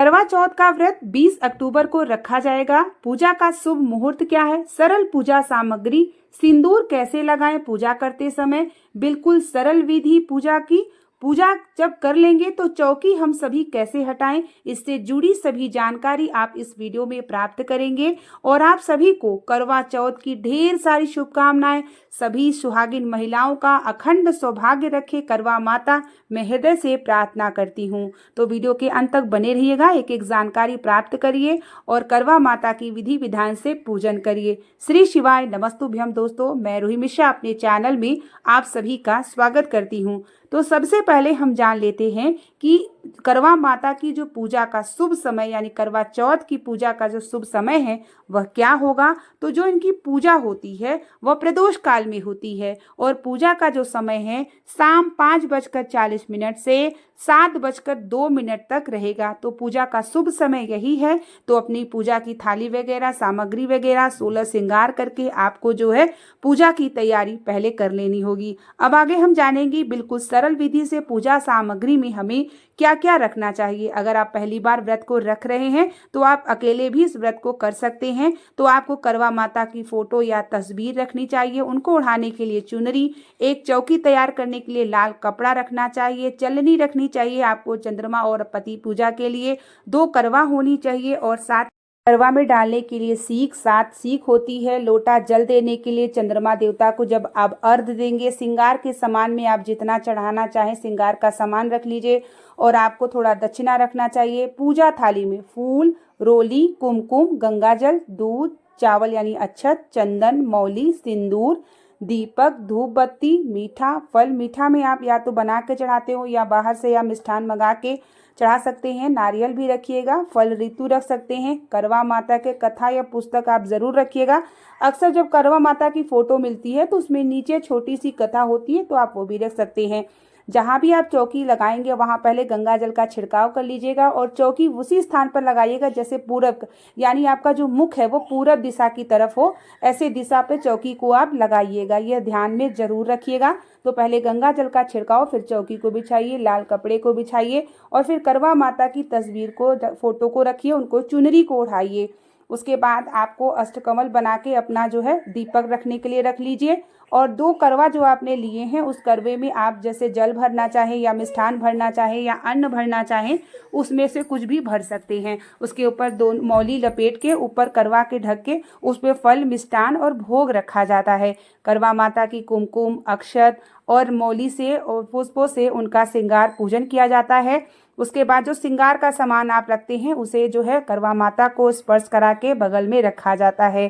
करवा चौथ का व्रत 20 अक्टूबर को रखा जाएगा। पूजा का शुभ मुहूर्त क्या है, सरल पूजा सामग्री, सिंदूर कैसे लगाएं पूजा करते समय, बिल्कुल सरल विधि पूजा की। पूजा जब कर लेंगे तो चौकी हम सभी कैसे हटाएं, इससे जुड़ी सभी जानकारी आप इस वीडियो में प्राप्त करेंगे। और आप सभी को करवा चौथ की ढेर सारी शुभकामनाएं। सभी सुहागिन महिलाओं का अखंड सौभाग्य रखे करवा माता मैं हृदय से प्रार्थना करती हूँ। तो वीडियो के अंत तक बने रहिएगा, एक एक जानकारी प्राप्त करिए और करवा माता की विधि विधान से पूजन करिए। श्री शिवाय नमस्तुभ्यम। दोस्तों, मैं रूही मिश्रा अपने चैनल में आप सभी का स्वागत करती हूँ। तो सबसे पहले हम जान लेते हैं कि करवा माता की जो पूजा का शुभ समय यानी करवा चौथ की पूजा का जो शुभ समय है वह क्या होगा। तो जो इनकी पूजा होती है वह प्रदोष काल में होती है और पूजा का जो समय है शाम 5:40 से 7:02 तक रहेगा। तो पूजा का शुभ समय यही है। तो अपनी पूजा की थाली वगैरह सामग्री वगैरह 16 श्रृंगार करके आपको जो है पूजा की तैयारी पहले कर लेनी होगी। अब आगे हम जानेंगे बिल्कुल सरल विधि से पूजा सामग्री में हमें क्या क्या रखना चाहिए। अगर आप पहली बार व्रत को रख रहे हैं तो आप अकेले भी इस व्रत को कर सकते हैं। तो आपको करवा माता की फोटो या तस्वीर रखनी चाहिए, उनको ओढ़ाने के लिए चुनरी, एक चौकी तैयार करने के लिए लाल कपड़ा रखना चाहिए, चलनी रखनी चाहिए आपको चंद्रमा और पति पूजा के लिए, 2 करवा होनी चाहिए और 7 करवा में डालने के लिए सीख, 7 सीख होती है, लोटा जल देने के लिए चंद्रमा देवता को जब आप अर्घ देंगे। श्रृंगार के सामान में आप जितना चढ़ाना चाहें श्रृंगार का सामान रख लीजिए और आपको थोड़ा दक्षिणा रखना चाहिए। पूजा थाली में फूल, रोली, कुमकुम, गंगाजल, दूध, चावल यानी अक्षत, चंदन, मौली, सिंदूर, दीपक, धूप बत्ती, मीठा फल। मीठा में आप या तो बना के चढ़ाते हो या बाहर से या मिष्ठान मंगा के चढ़ा सकते हैं। नारियल भी रखिएगा, फल ऋतु रख सकते हैं। करवा माता के कथा या पुस्तक आप जरूर रखिएगा। अक्सर जब करवा माता की फोटो मिलती है तो उसमें नीचे छोटी सी कथा होती है, तो आप वो भी रख सकते हैं। जहाँ भी आप चौकी लगाएंगे वहाँ पहले गंगा जल का छिड़काव कर लीजिएगा और चौकी उसी स्थान पर लगाइएगा जैसे पूरब यानी आपका जो मुख है वो पूरब दिशा की तरफ हो, ऐसे दिशा पे चौकी को आप लगाइएगा। यह ध्यान में जरूर रखिएगा। तो पहले गंगा जल का छिड़काव, फिर चौकी को बिछाइए, लाल कपड़े को बिछाइए और फिर करवा माता की तस्वीर को फोटो को रखिए, उनको चुनरी को ओढ़ाइए। उसके बाद आपको अष्टकमल बना के अपना जो है दीपक रखने के लिए रख लीजिए और 2 करवा जो आपने लिए हैं उस करवे में आप जैसे जल भरना चाहें या मिष्ठान भरना चाहें या अन्न भरना चाहें उसमें से कुछ भी भर सकते हैं। उसके ऊपर 2 मौली लपेट के ऊपर करवा के ढक के उस पर फल, मिष्ठान और भोग रखा जाता है। करवा माता की कुमकुम, अक्षत और मौली से और पुष्पों से उनका श्रृंगार पूजन किया जाता है। उसके बाद जो श्रृंगार का सामान आप रखते हैं उसे जो है करवा माता को स्पर्श करा के बगल में रखा जाता है।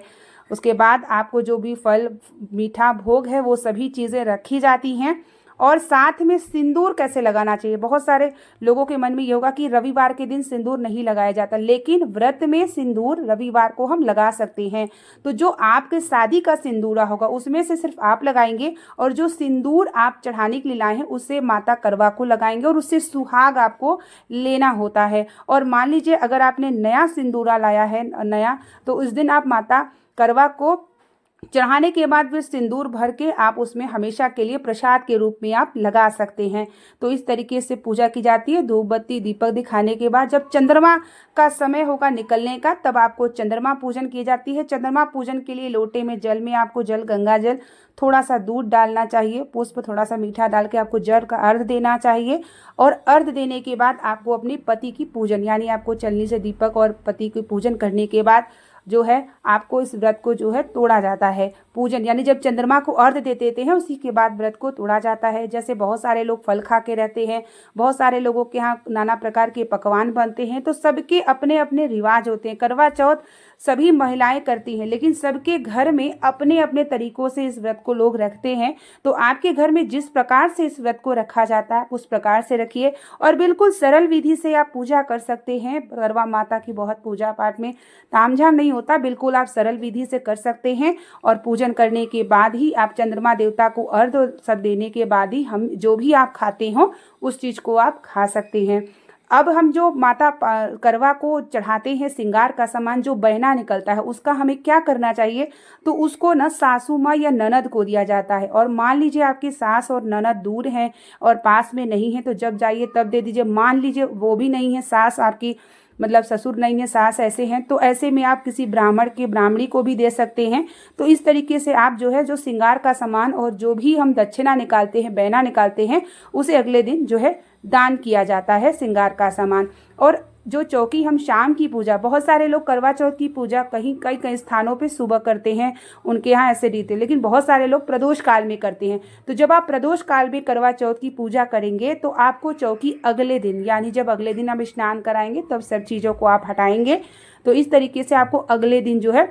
उसके बाद आपको जो भी फल, मीठा भोग है वो सभी चीज़ें रखी जाती हैं। और साथ में सिंदूर कैसे लगाना चाहिए। बहुत सारे लोगों के मन में ये होगा कि रविवार के दिन सिंदूर नहीं लगाया जाता, लेकिन व्रत में सिंदूर रविवार को हम लगा सकते हैं। तो जो आपके शादी का सिंदूरा होगा उसमें से सिर्फ आप लगाएंगे और जो सिंदूर आप चढ़ाने के लिए लाए हैं उससे माता करवा को लगाएंगे और उससे सुहाग आपको लेना होता है। और मान लीजिए अगर आपने नया सिंदूरा लाया है नया, तो उस दिन आप माता करवा को चढ़ाने के बाद फिर सिंदूर भर के आप उसमें हमेशा के लिए प्रसाद के रूप में आप लगा सकते हैं। तो इस तरीके से पूजा की जाती है। धूप बत्ती दीपक दिखाने के बाद जब चंद्रमा का समय होगा निकलने का तब आपको चंद्रमा पूजन की जाती है। चंद्रमा पूजन के लिए लोटे में जल में आपको जल, गंगा जल, थोड़ा सा दूध डालना चाहिए, पुष्प थोड़ा सा मीठा डाल के आपको जल का अर्घ देना चाहिए। और अर्घ देने के बाद आपको अपने पति की पूजन यानी आपको चलनी से दीपक और पति की पूजन करने के बाद जो है आपको इस व्रत को जो है तोड़ा जाता है। पूजन यानी जब चंद्रमा को अर्घ दे देते हैं उसी के बाद व्रत को तोड़ा जाता है। जैसे बहुत सारे लोग फल खा के रहते हैं, बहुत सारे लोगों के यहाँ नाना प्रकार के पकवान बनते हैं, तो सबके अपने अपने रिवाज होते हैं। करवा चौथ सभी महिलाएं करती हैं, लेकिन सबके घर में अपने अपने तरीकों से इस व्रत को लोग रखते हैं। तो आपके घर में जिस प्रकार से इस व्रत को रखा जाता है उस प्रकार से रखिए और बिल्कुल सरल विधि से आप पूजा कर सकते हैं। करवा माता की बहुत पूजा पाठ में तामझाम नहीं होता, बिल्कुल आप सरल विधि से कर सकते हैं। और पूजन करने के बाद ही आप चंद्रमा देवता को अर्घ सब देने के बाद ही हम जो भी आप खाते हो उस चीज़ को आप खा सकते हैं। अब हम जो माता करवा को चढ़ाते हैं श्रृंगार का सामान जो बहना निकलता है उसका हमें क्या करना चाहिए, तो उसको ना सासू माँ या ननद को दिया जाता है। और मान लीजिए आपकी सास और ननद दूर हैं और पास में नहीं है तो जब जाइए तब दे दीजिए। मान लीजिए वो भी नहीं है, सास आपकी मतलब ससुर नहीं है, सास ऐसे हैं, तो ऐसे में आप किसी ब्राह्मण के ब्राह्मणी को भी दे सकते हैं। तो इस तरीके से आप जो है जो श्रृंगार का सामान और जो भी हम दक्षिणा निकालते हैं, बहना निकालते हैं, उसे अगले दिन जो है दान किया जाता है श्रृंगार का सामान। और जो चौकी हम शाम की पूजा, बहुत सारे लोग करवा चौथ की पूजा कहीं कई कई स्थानों पे सुबह करते हैं, उनके यहाँ ऐसे रीति, लेकिन बहुत सारे लोग प्रदोष काल में करते हैं। तो जब आप प्रदोष काल में करवा चौथ की पूजा करेंगे तो आपको चौकी अगले दिन, यानी जब अगले दिन आप स्नान कराएंगे तब सब चीज़ों को आप हटाएंगे। तो इस तरीके से आपको अगले दिन जो है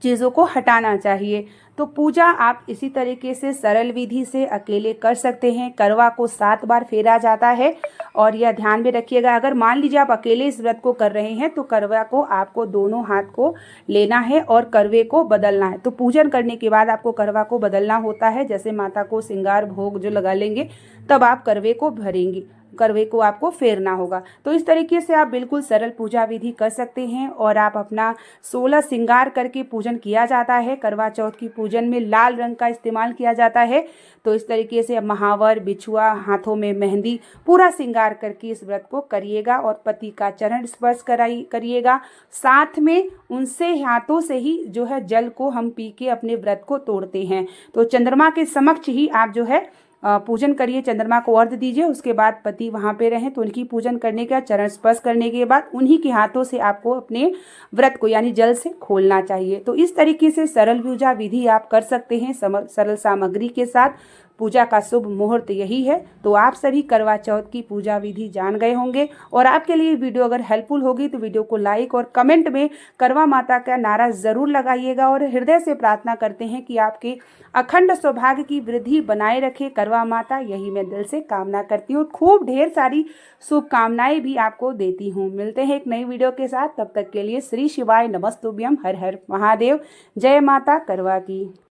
चीज़ों को हटाना चाहिए। तो पूजा आप इसी तरीके से सरल विधि से अकेले कर सकते हैं। करवा को 7 बार फेरा जाता है। और यह ध्यान में रखिएगा, अगर मान लीजिए आप अकेले इस व्रत को कर रहे हैं तो करवा को आपको दोनों हाथ को लेना है और करवे को बदलना है। तो पूजन करने के बाद आपको करवा को बदलना होता है। जैसे माता को श्रृंगार भोग जो लगा लेंगे तब आप करवे को भरेंगे, करवे को आपको फेरना होगा। तो इस तरीके से आप बिल्कुल सरल पूजा विधि कर सकते हैं। और आप अपना 16 श्रृंगार करके पूजन किया जाता है। करवा चौथ की पूजन में लाल रंग का इस्तेमाल किया जाता है। तो इस तरीके से महावर, बिछुआ, हाथों में मेहंदी, पूरा श्रृंगार करके इस व्रत को करिएगा और पति का चरण स्पर्श करिएगा। साथ में उनसे हाथों से ही जो है जल को हम पी के अपने व्रत को तोड़ते हैं। तो चंद्रमा के समक्ष ही आप जो है पूजन करिए, चंद्रमा को अर्घ्य दीजिए। उसके बाद पति वहाँ पे रहें तो उनकी पूजन करने के बाद, चरण स्पर्श करने के बाद उन्हीं के हाथों से आपको अपने व्रत को यानी जल से खोलना चाहिए। तो इस तरीके से सरल पूजा विधि आप कर सकते हैं सरल सामग्री के साथ। पूजा का शुभ मुहूर्त यही है। तो आप सभी करवा चौथ की पूजा विधि जान गए होंगे। और आपके लिए वीडियो अगर हेल्पफुल होगी तो वीडियो को लाइक और कमेंट में करवा माता का नारा ज़रूर लगाइएगा। और हृदय से प्रार्थना करते हैं कि आपके अखंड सौभाग्य की वृद्धि बनाए रखे करवा माता, यही मैं दिल से कामना करती हूँ। खूब ढेर सारी शुभकामनाएं भी आपको देती हूँ। मिलते हैं एक नई वीडियो के साथ, तब तक के लिए श्री शिवाय नमस्तुभ्यम, हर हर महादेव, जय माता करवा की।